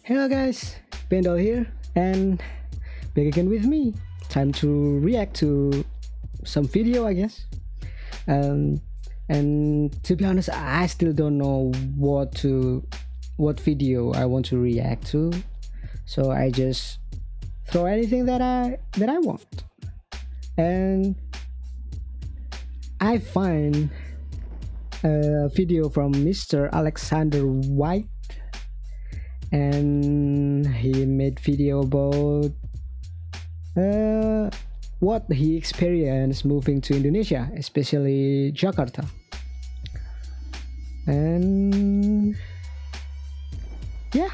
Hello guys, Pendle here and back again with me. Time to react to some video, I guess. Um, and to be honest, I still don't know what video I want to react to. So I just throw anything that I want. And I find a video from Mr. Alexander White, and he made video about what he experienced moving to Indonesia, especially Jakarta. And yeah,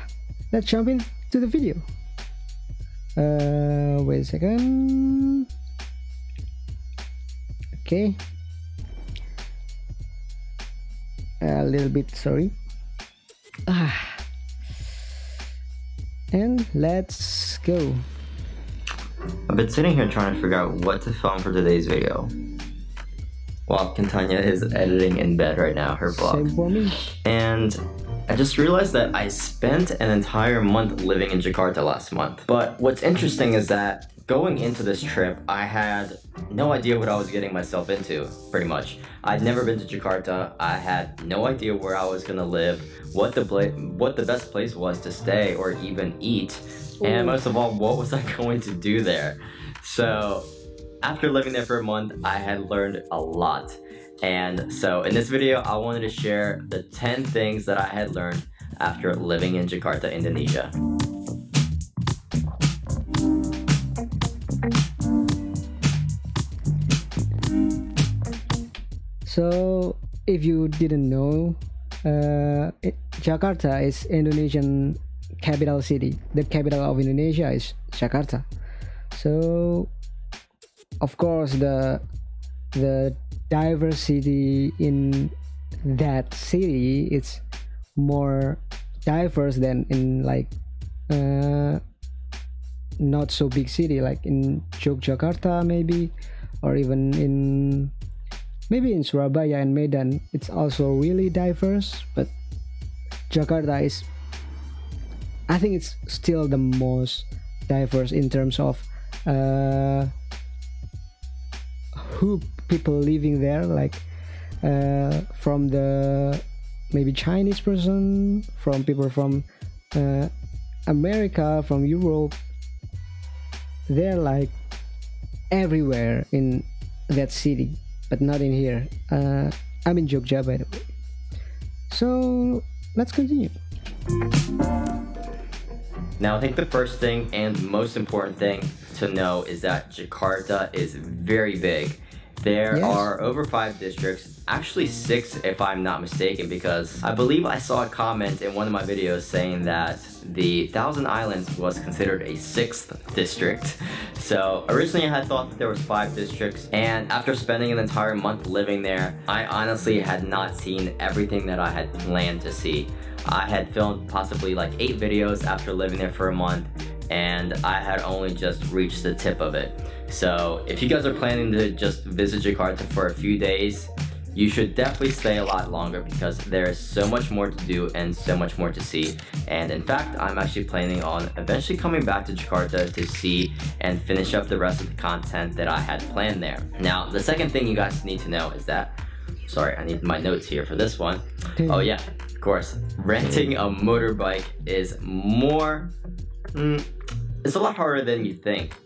let's jump into the video. Wait a second. Okay, a little bit sorry. And let's go. I've been sitting here trying to figure out what to film for today's video, while Kentanya is editing in bed right now, her vlog. Same for me. And I just realized that I spent an entire month living in Jakarta last month. But what's interesting is that going into this trip, I had no idea what I was getting myself into, pretty much. I'd never been to Jakarta. I had no idea where I was gonna live, what the best place was to stay or even eat, and most of all, what was I going to do there? So after living there for a month, I had learned a lot. And so in this video, I wanted to share the 10 things that I had learned after living in Jakarta, Indonesia. So if you didn't know, Jakarta is Indonesian capital city. The capital of Indonesia is Jakarta. So of course the diversity in that city is more diverse than in like not so big city like in Yogyakarta maybe, or even in Surabaya and Medan. It's also really diverse, but Jakarta is, I think it's still the most diverse in terms of who people living there, like from the maybe Chinese person, from people from America, from Europe. They're like everywhere in that city, but not in here. I'm in Jogja, by the way. So let's continue. Now, I think the first thing and most important thing to know is that Jakarta is very big. There are over 5 districts, actually 6 if I'm not mistaken, because I believe I saw a comment in one of my videos saying that the Thousand Islands was considered a 6th district. So originally I had thought that there was 5 districts, and after spending an entire month living there, I honestly had not seen everything that I had planned to see. I had filmed possibly like 8 videos after living there for a month, and I had only just reached the tip of it. So if you guys are planning to just visit Jakarta for a few days, you should definitely stay a lot longer because there is so much more to do and so much more to see. And in fact, I'm actually planning on eventually coming back to Jakarta to see and finish up the rest of the content that I had planned there. Now, the second thing you guys need to know is that, sorry, I need my notes here for this one. Oh yeah, of course, renting a motorbike is it's a lot harder than you think.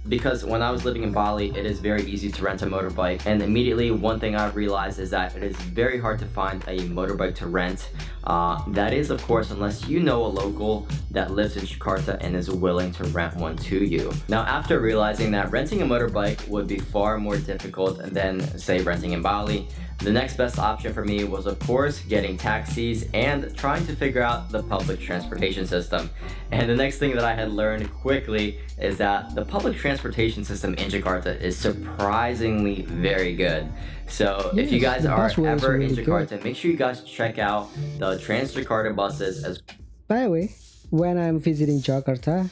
Because when I was living in Bali, it is very easy to rent a motorbike, and immediately one thing I realized is that it is very hard to find a motorbike to rent. That is, of course, unless you know a local that lives in Jakarta and is willing to rent one to you. Now, after realizing that renting a motorbike would be far more difficult than, say, renting in Bali, the next best option for me was, of course, getting taxis and trying to figure out the public transportation system. And the next thing that I had learned quickly is that the public transportation system in Jakarta is surprisingly very good. So if you guys are ever in Jakarta, make sure you guys check out the Trans-Jakarta buses as well. By the way, when I'm visiting Jakarta,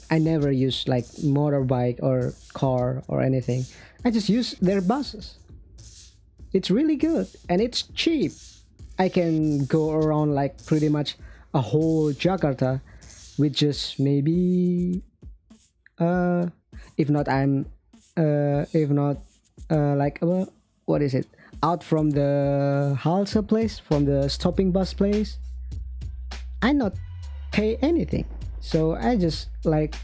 I never use like motorbike or car or anything. I just use their buses. It's really good and it's cheap. I can go around like pretty much a whole Jakarta with just maybe uh if not I'm if not like what is it, out from the halter place, from the stopping bus place, I not pay anything. So I just like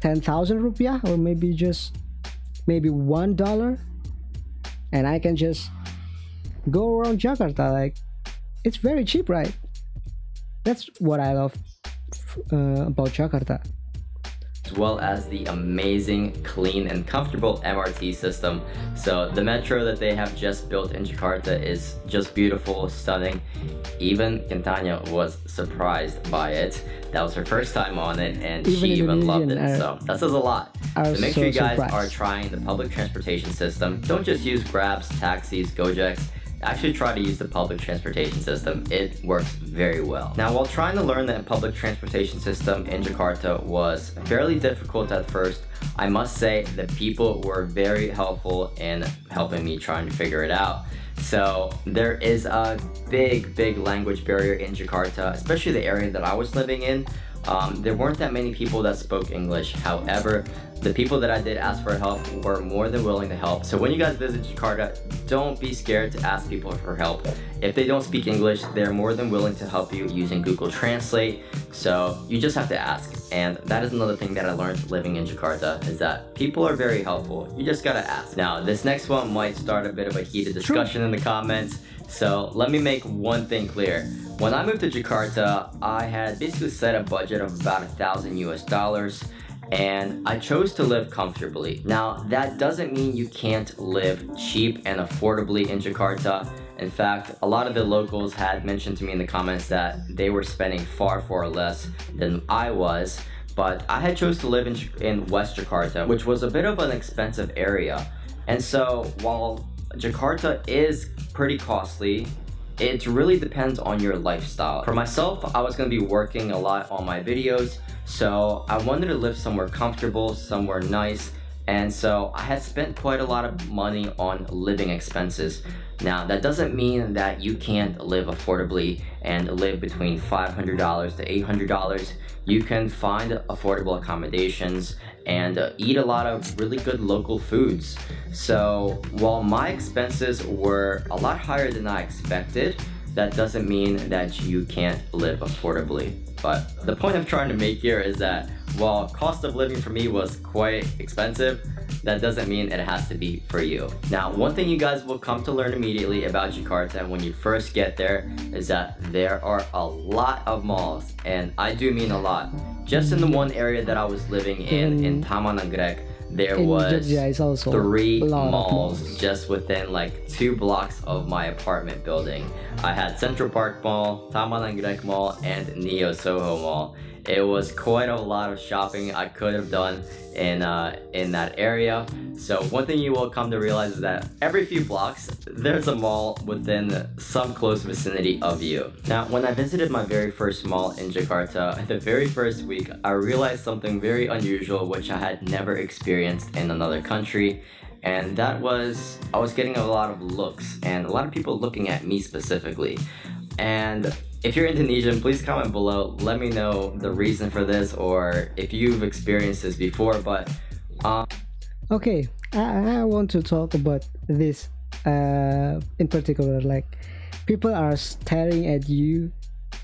10,000 rupiah, or maybe just maybe $1, and I can just go around Jakarta. Like, it's very cheap, right? That's what I love about Jakarta. As well as the amazing, clean, and comfortable MRT system. So the metro that they have just built in Jakarta is just beautiful, stunning. Even Kentanya was surprised by it. That was her first time on it, and she even loved it. So that says a lot. So make sure you guys are trying the public transportation system. Don't just use Grabs, taxis, Gojeks. Actually try to use the public transportation system. It works very well. Now, while trying to learn the public transportation system in Jakarta was fairly difficult at first, I must say the people were very helpful in helping me trying to figure it out. So there is a big language barrier in Jakarta, especially the area that I was living in. There weren't that many people that spoke English. However, the people that I did ask for help were more than willing to help. So when you guys visit Jakarta, don't be scared to ask people for help. If they don't speak English, they're more than willing to help you using Google Translate. So you just have to ask. And that is another thing that I learned living in Jakarta, is that people are very helpful. You just gotta ask. Now, this next one might start a bit of a heated discussion in the comments. So let me make one thing clear. When I moved to Jakarta, I had basically set a budget of about $1,000 US, and I chose to live comfortably. Now, that doesn't mean you can't live cheap and affordably in Jakarta. In fact, a lot of the locals had mentioned to me in the comments that they were spending far less than I was, but I had chose to live in West Jakarta, which was a bit of an expensive area. And so while Jakarta is pretty costly, it really depends on your lifestyle. For myself, I was gonna be working a lot on my videos, so I wanted to live somewhere comfortable, somewhere nice, and so I had spent quite a lot of money on living expenses. Now, that doesn't mean that you can't live affordably and live between $500 to $800. You can find affordable accommodations and eat a lot of really good local foods. So while my expenses were a lot higher than I expected, that doesn't mean that you can't live affordably. But the point I'm trying to make here is that while cost of living for me was quite expensive, that doesn't mean it has to be for you. Now, one thing you guys will come to learn immediately about Jakarta when you first get there is that there are a lot of malls, and I do mean a lot. Just in the one area that I was living in Taman Anggrek, there was 3 malls just within like 2 blocks of my apartment building. I had Central Park Mall, Taman Anggrek Mall, and Neo Soho Mall. It was quite a lot of shopping I could have done in that area. So one thing you will come to realize is that every few blocks, there's a mall within some close vicinity of you. Now, when I visited my very first mall in Jakarta, the very first week, I realized something very unusual which I had never experienced in another country. And that was, I was getting a lot of looks, and a lot of people looking at me specifically. And if you're Indonesian, please comment below. Let me know the reason for this, or if you've experienced this before. But okay, I want to talk about this in particular. Like, people are staring at you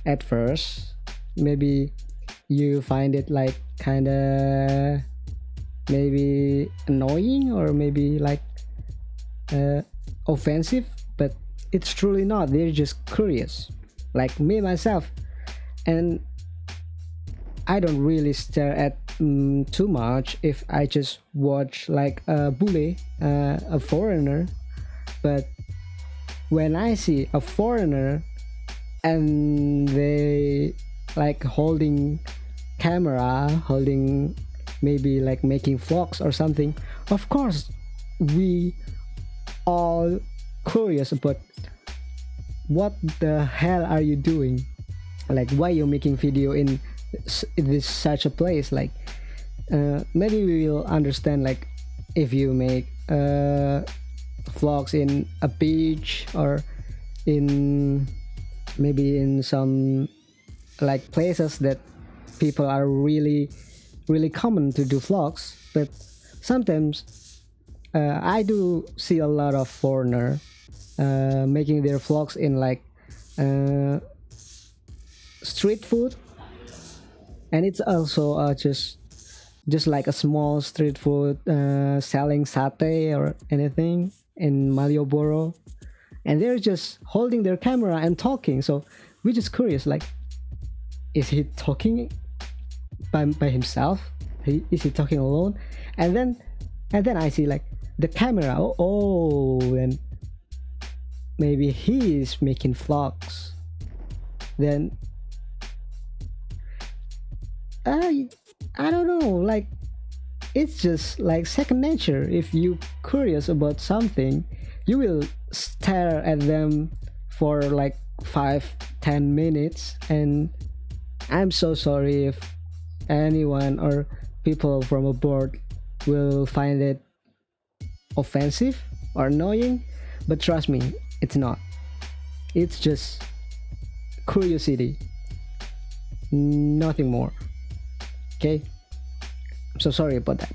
at first. Maybe you find it like kind of maybe annoying, or maybe like offensive, but it's truly not. They're just curious, like me myself, and I don't really stare at too much if I just watch like a bule, a foreigner. But when I see a foreigner and they like holding camera, holding maybe like making vlogs or something, of course we all curious about what the hell are you doing, like why you're making video in this such a place. Like maybe we will understand like if you make vlogs in a beach, or in maybe in some like places that people are really common to do vlogs, but sometimes I do see a lot of foreigner making their vlogs in like street food, and it's also just like a small street food selling satay or anything in Malioboro, and they're just holding their camera and talking. So we're just curious, like, is he talking by himself? Is he talking alone? And then I see like the camera. And maybe he is making vlogs. Then I don't know. Like, it's just like second nature. If you curious about something, you will stare at them for like 5-10 minutes. And I'm so sorry if anyone or people from abroad will find it offensive or annoying, but trust me, it's not. It's just curiosity, nothing more. Okay, I'm so sorry about that.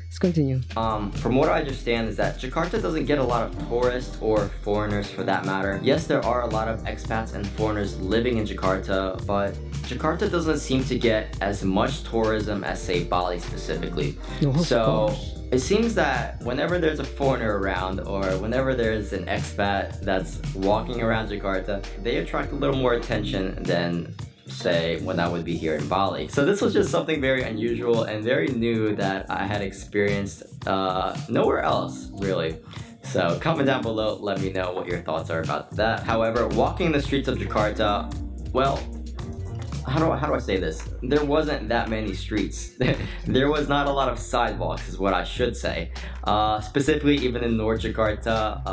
Let's continue. From what I understand is that Jakarta doesn't get a lot of tourists or foreigners for that matter. Yes, there are a lot of expats and foreigners living in Jakarta, but Jakarta doesn't seem to get as much tourism as, say, Bali specifically. So it seems that whenever there's a foreigner around or whenever there's an expat that's walking around Jakarta, they attract a little more attention than, say, when I would be here in Bali. So this was just something very unusual and very new that I had experienced nowhere else, really. So comment down below, let me know what your thoughts are about that. However, walking the streets of Jakarta, well, how do I say this? There wasn't that many streets. There was not a lot of sidewalks is what I should say. Specifically even in North Jakarta,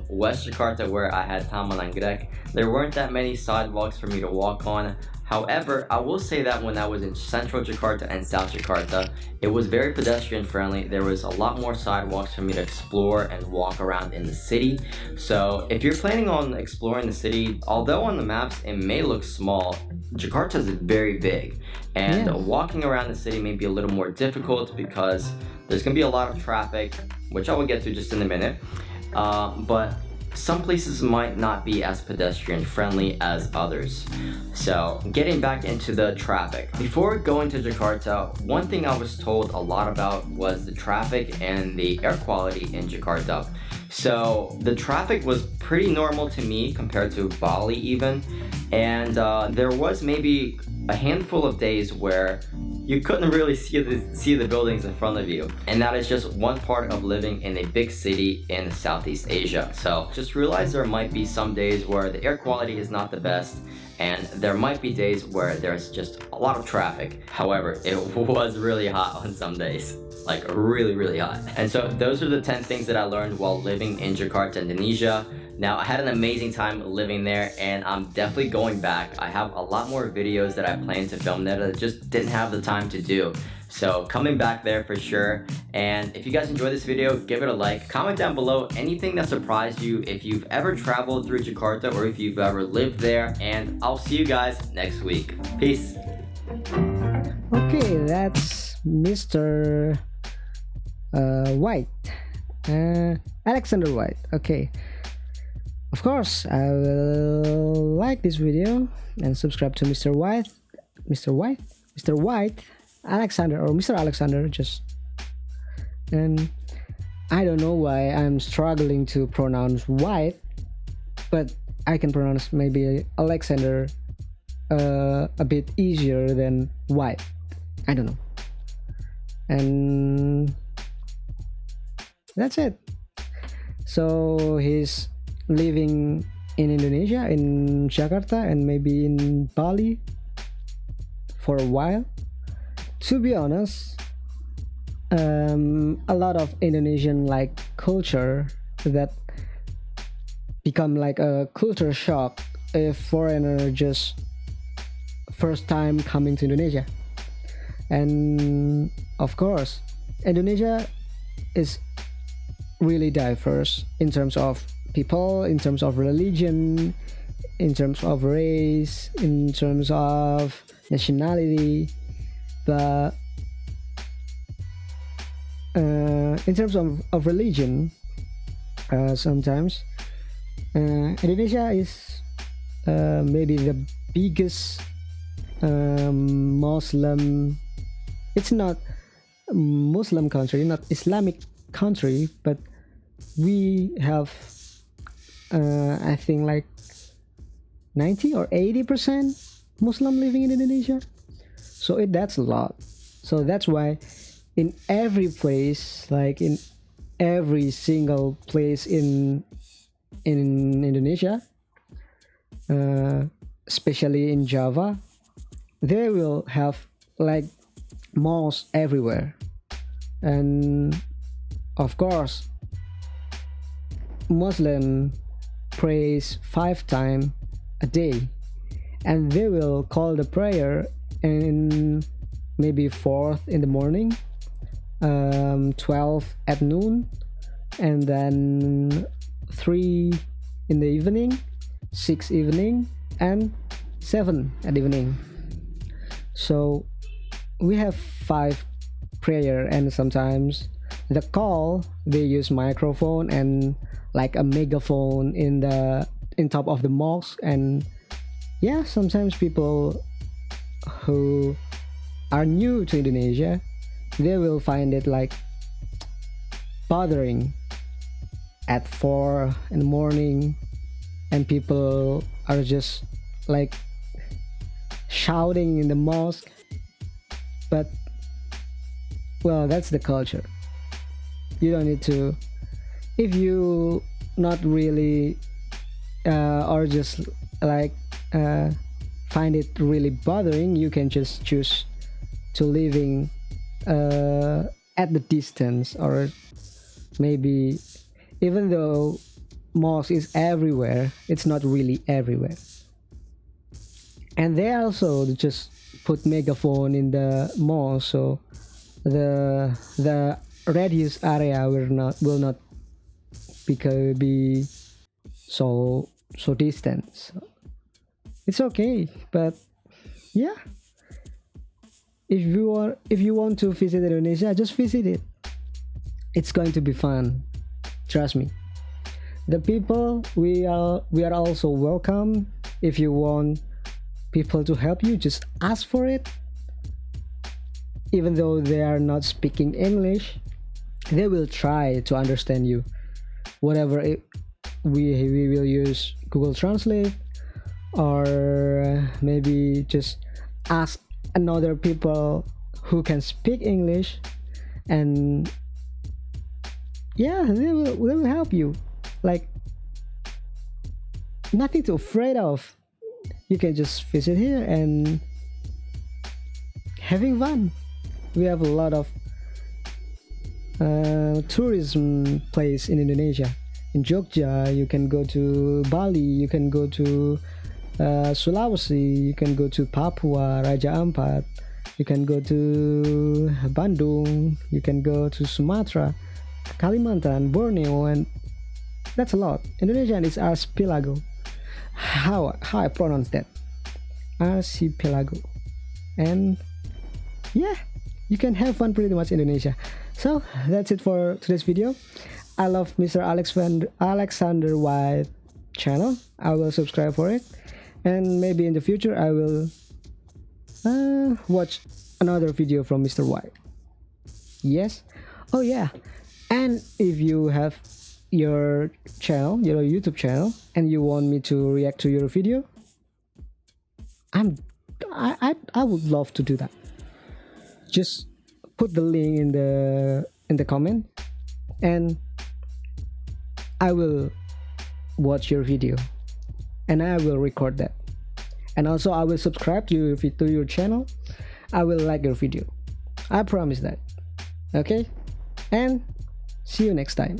West Jakarta where I had Taman Anggrek, there weren't that many sidewalks for me to walk on. However, I will say that when I was in Central Jakarta and South Jakarta, it was very pedestrian friendly. There was a lot more sidewalks for me to explore and walk around in the city. So if you're planning on exploring the city, although on the maps it may look small, Jakarta is very big. And walking around the city may be a little more difficult because there's going to be a lot of traffic, which I will get to just in a minute. But some places might not be as pedestrian friendly as others. So getting back into the traffic. Before going to Jakarta, one thing I was told a lot about was the traffic and the air quality in Jakarta. So the traffic was pretty normal to me compared to Bali even. And there was maybe a handful of days where you couldn't really see the buildings in front of you. And that is just one part of living in a big city in Southeast Asia. So just realize there might be some days where the air quality is not the best, and there might be days where there's just a lot of traffic. However, it was really hot on some days. Like really hot. And so those are the 10 things that I learned while living in Jakarta, Indonesia. Now, I had an amazing time living there, and I'm definitely going back. I have a lot more videos that I plan to film that I just didn't have the time to do. So coming back there for sure. And if you guys enjoyed this video, give it a like. Comment down below anything that surprised you, if you've ever traveled through Jakarta or if you've ever lived there. And I'll see you guys next week. Peace. Okay, that's Mr. White. Alexander White. Okay. Of course, I will like this video and subscribe to Mr. White, Alexander, or Mr. Alexander, just. And I don't know why I'm struggling to pronounce White, but I can pronounce maybe Alexander a bit easier than White. I don't know. And that's it. So he's living in Indonesia, in Jakarta, and maybe in Bali for a while. To be honest, a lot of Indonesian like culture that become like a culture shock if foreigner just first time coming to Indonesia. And of course, Indonesia is really diverse in terms of people, in terms of religion, in terms of race, in terms of nationality, but in terms of religion, sometimes Indonesia is maybe the biggest Muslim. It's not Muslim country, not Islamic country, but we have I think like 90 or 80% Muslim living in Indonesia. So that's a lot. So that's why in every place, like in every single place in Indonesia, especially in Java, they will have like malls everywhere. And of course, Muslim prays 5 times a day, and they will call the prayer in maybe 4th in the morning, 12 at noon, and then 3 in the evening, 6 evening, and 7 at evening. So we have 5 prayer, and sometimes the call they use microphone and like a megaphone in top of the mosque. And yeah, sometimes people who are new to Indonesia, they will find it like bothering at 4 in the morning, and people are just like shouting in the mosque. But well, that's the culture. You don't need to, if you not really or just like find it really bothering, you can just choose to living at the distance, or maybe even though mosque is everywhere, it's not really everywhere. And they also just put megaphone in the mall, so the radius area will not be so distant. So it's okay. But yeah, if you want to visit Indonesia, just visit it. It's going to be fun, trust me. The people, we are also welcome. If you want people to help you, just ask for it. Even though they are not speaking English, they will try to understand you. Whatever we will use Google Translate, or maybe just ask another people who can speak English, and yeah, they will help you. Like, nothing to afraid of. You can just visit here and having fun. We have a lot of tourism place in Indonesia. In Jogja, you can go to Bali, you can go to Sulawesi, you can go to Papua, Raja Ampat, you can go to Bandung, you can go to Sumatra, Kalimantan, Borneo, and that's a lot. Indonesian is archipelago. How I pronounce that? Archipelago. And yeah, you can have fun pretty much in Indonesia. So that's it for today's video. I love Mr. Alexander White channel. I will subscribe for it, and maybe in the future I will watch another video from Mr. White. Yes. Oh yeah. And if you have your channel, your YouTube channel, and you want me to react to your video, I would love to do that. Just put the link in the comment, and I will watch your video, and I will record that. And also I will subscribe to your channel. I will like your video. I promise that. Okay? And see you next time.